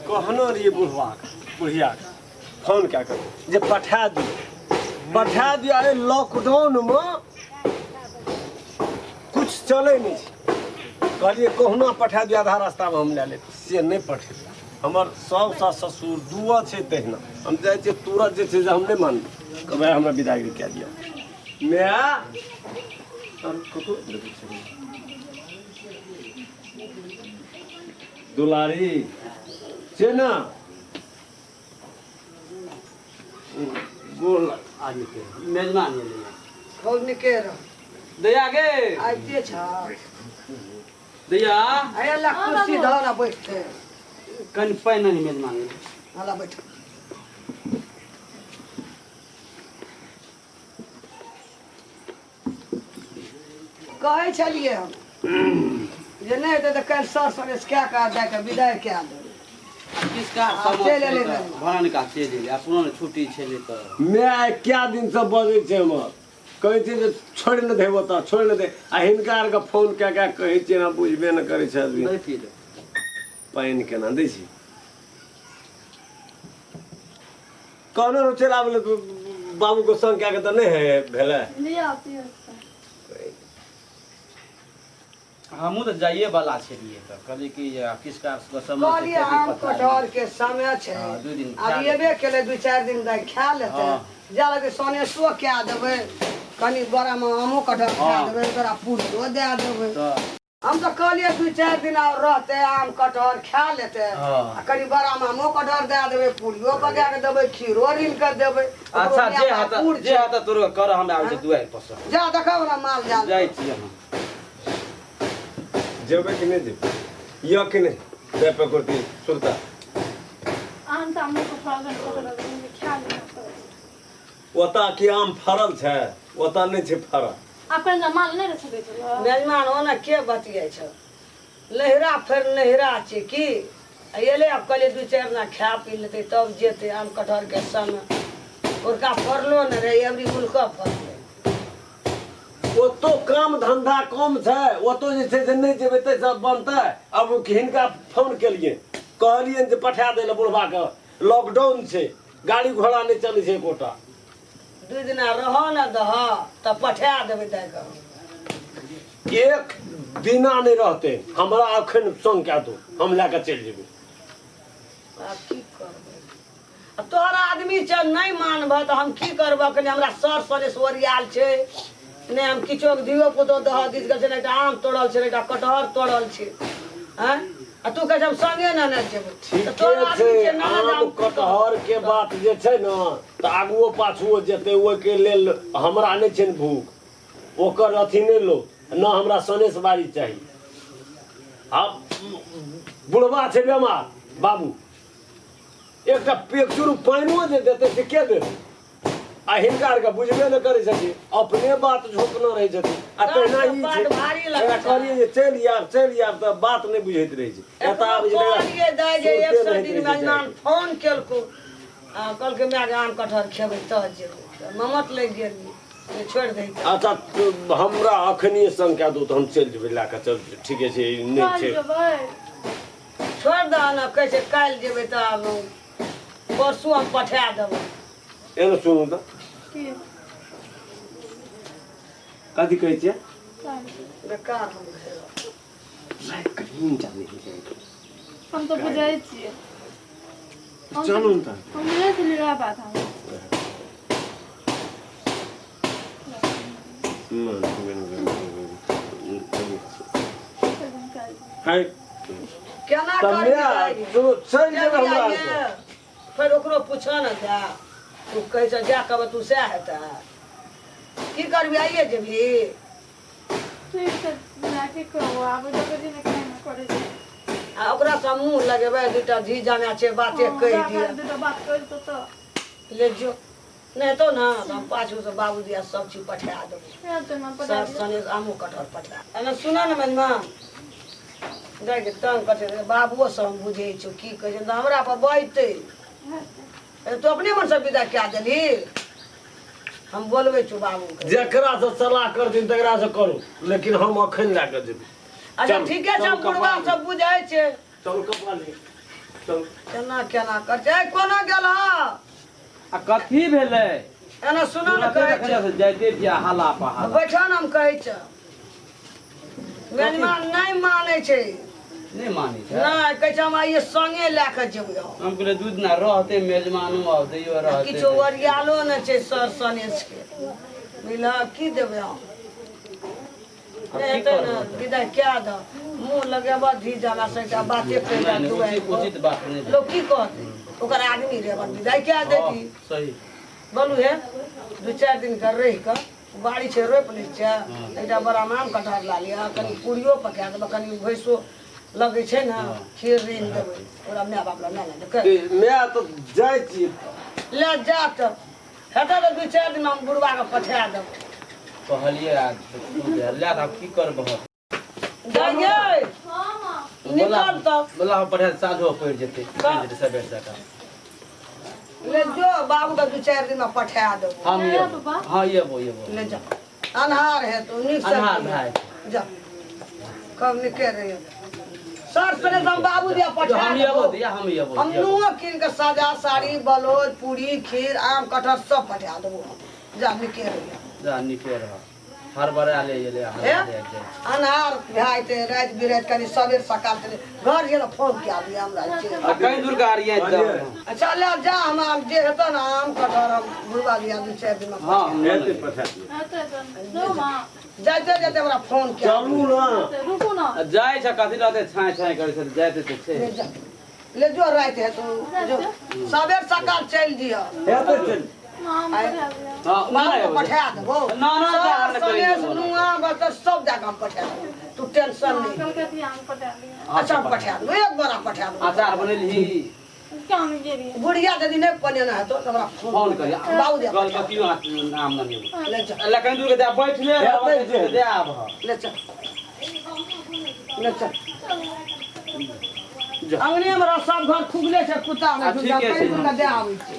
कहना रहिए बुढ़िया फोन क्या कर जे पठा दिया अरे लॉकडाउन में कुछ चले नहीं कहलिए कहना पठा दिया आधा रास्ता में हम ले ले से नहीं पठे हमार सब सास ससुर दुआ छे तहिना हम जाए छे तुरंत जे छे हम नहीं मान कहबे हमरा विदाई कह दिया मैं दुलारी से ना बोल आज के मेजबान ये ले खूब निकेर दया गे आइते छ दया आय अल्लाह कुर्सी धरा बैठते कन पाइन नहीं मेजबान हला बैठ कहे छलिए हम जे नहीं हेतै तऽ काल्हि सर सरेस कए कऽ दए कऽ विदाइ कए देबै किसका चले ले भान का चल ले अपनो ने छुट्टी छले त मैं क्या दिन से बजे छे हमर कहै छै जे छोड़ न देबो त छोड़ न दे आ हिनका आर के फोन कए कए कहै छै ना बुझबे न करै छै आदमी नहीं पी पाइन केना दै छी कहनो रो चला बोले बाबू को संग कए के त नहीं है भेले लिया पियो हमू तो जाइए वाला छलिए त कहली कि किसका समय कहलिए आम कटहर के समय छै हां 2 दिन अब एबे केले 2-4 दिन दा खा लेते जा लगे सनेसो कए देबै कनी बड़ा में आमो कटहर खा देबै तोरा पूरियो दए देबै हम तो कहलिए 2-4 दिन और रहते आम कटहर खा लेते आ कनी बड़ा में आमो कटहर दए देबै पूरियो बगा के देबै खीरो रीन के देबै अच्छा जे हाथ तोर कर हम आबै छै दुआर पर जा देखौ ना माल जाल जाई छी हम जेबे कि नहीं जेबे या कि नहीं दे पे करती सुरता आम त हमको फरगन पकड़ के खा लेना ओता की आम फरल छै ओता नहीं छै फरल अपन जमाल नहीं रह सकै छै मेजबान ओना के बतियै छ लहरा फेर नहरा छै की एले अब कहले 2-4 ना खा पी लेते तब जेते आम कटहर के संग उनका फरलो न रहे एवरी मुल्क फरले वो तो काम धंधा कम छै वो तो जे छै से नहीं जेबे ते सब बनते अब हिनका फोन केलिए कहलिए जे पठा दे ले बुढ़वा के लॉकडाउन छै गाड़ी घोड़ा नहीं चलै छै कोटा 2 दिना रह न दह त पठा देबै दए के एक दिना नहीं रहते हमरा अखन संग कए दो हम लेके चल जेबे आब की करबै आ तोहर आदमी छ नहीं मानब त हम की करब कनी हमरा सर सरेस ओरियाल छै नहीं हम किछो दियो पुतो दह दिस गल छै एकटा आम तोड़ल छै एकटा कटहर तोड़ल छै हैं आ तू कह हम संगे न जेबै त तोहर आदमी छै न आम कटहर के बात जे छै न त आगुओ पाछुओ जेते ओइ के लेल हमरा नहीं छै भूख ओकर अथी नहीं लो न हमरा सनेस बारी चाहिए अब बुढ़वा छै बेमार बाबू एकटा पेचुर पानियो जे देते से के देते आ हिनका आर के बुझबे न करे छथिन अपने बात झोंकना रहे छथिन आ तहिना ई बात भारी छै लगै एकरा कहलिए जे चल यार त बात नहीं बुझैत रहे छै एता आब जे कहलिए दाइ जे 100 दिन मेहमान फोन केलको आ कहलकै मैं आम कटहर खेबै त जेबै ममत लग गेल छोड़ दे अच्छा हमरा अखनी संग कए दो तो हम चल जेबै लए कऽ चल ठीके छै नहीं छै छोड़ दह न कहै छै काल्हि जेबै त परसू हम पठा देबै एनो सुनू त कथी कहै छियै बेकार हम घेरब कहीं जाने के हम तो बुझै छियै चलू न त हम बुझै छलियै रह बात हम हाय केना तमिया तो चल जेबै हमरा करबै फिर ओकरो पूछ न जा तू कहै छ जा कहबै तू सएह हेतै की करबी आइए जेबही ठीक छै ना की कहू आब जगह दिन कहना करे छै आ ओकरा से मुंह लगेबै 2टा जी जाना छै बाते कहि दिया 2टा बात कहि तो ले जो नहीं तो ना तो हम पाछू से बाबूजी आ सब चीज पठा देबै फिर तो ना पता सर सने आमो कटहर पठा अने सुना न मेहमान देख तंग कटे बाबुओ से हम बुझै छौ की कहै छै हमरा पर बैठते तू अपने मन से विदा क्या देली हम बोलबे छु बाबू के जेकरा से सलाह करथिन तकरा से करू लेकिन हम अखन ला के जेबै अच्छा ठीक है सब बुढ़वा सब बुझै छै चल कपड़ा ले चल केना केना कर छै कोना गेल आ कथी भेलै एना सुन न कहै छै जाइते छियै हाला पहाला बैठा न हम कहै छै मेहमान नहीं माने छै नहीं मानी छै नहीं कहै छै हम आइए संगे लए के जेबै हम कहले दू दिना रहते मेजमानो आवतैयो रहते किछो ओरियालो न छै सर सनेस के मिला की देबै हम एते न विदाई क्या द मुंह लगेबा धी जाला से का बाते पे जा दुआई उचित बात नहीं लोग की कहते ओकर आदमी रे अपन विदाई क्या देती सही बोलू हे 2-4 दिन कर रही का बाड़ी छै रोप लै छै एकटा बड़ा आम कटहर ला लिया कनी पूरियो पका देबै कनी भैंसो लगै छै न खीर रीन देबै ओकरा माय बाप ला ना ले मैं तो जाय छी ले जा त हेता त 2-4 दिन हम बुढ़वा के पठा देब कहलिए आज ले अब की करब जाइए निकाल तब बोला पढ़े साझो पड़ जेते सबेर सका ले जो बाबू के 2-4 दिन में पठा देबो हम ये हां ये वो ले जा अनहार है तो निक से अनहार भाई जा कब निकल रही सर पहले हम बाबू दिया पठा हम ये वो दिया हम ये वो हम नुआ किन के साजा साड़ी बलोद पूरी खीर आम कटहर सब पठा देबो जा निकल रही जा निके रह हर बार आले ये अनहार भाईते रात बिरात कनी सबेर सकाल के घर जेना फोन किया दिया हमरा छे कहीं दूर का आरिया एकदम अच्छा ले जा हम जे हेतो ना आम कटहर हम बुढ़वा दिया 2-4 दिन में हां एते पठा नो माँ जाते जाते हमरा फोन किया चलू ना रुको ना जाय छ कथि रहते छाय छाय करे छ जाते त छे ले जा ले जो रात है तो जो सबेर सकाल चल दिया एते चल माँ पठा दिया हां बाबू को पठा देबो ना ना सर सनेस नुआ बस सब जगह हम पठा देबो तू टेंशन नहीं कलकतिया में पठा दिया अच्छा हम पठा देबो एक बार पठा देबो अचार बनेली क्या नहीं दे रही बुढ़िया यदि नहीं पने ना तो हमरा फोन करिया बाबू दे गल क्यों नाम न लेबो ले जा अल्लाह कहीं दूर के जा बैठ ले दे आब ले चल ले चल अंगने में सब घर खुगले छै कुत्ता में ठीक है, कहीं दे आबै छै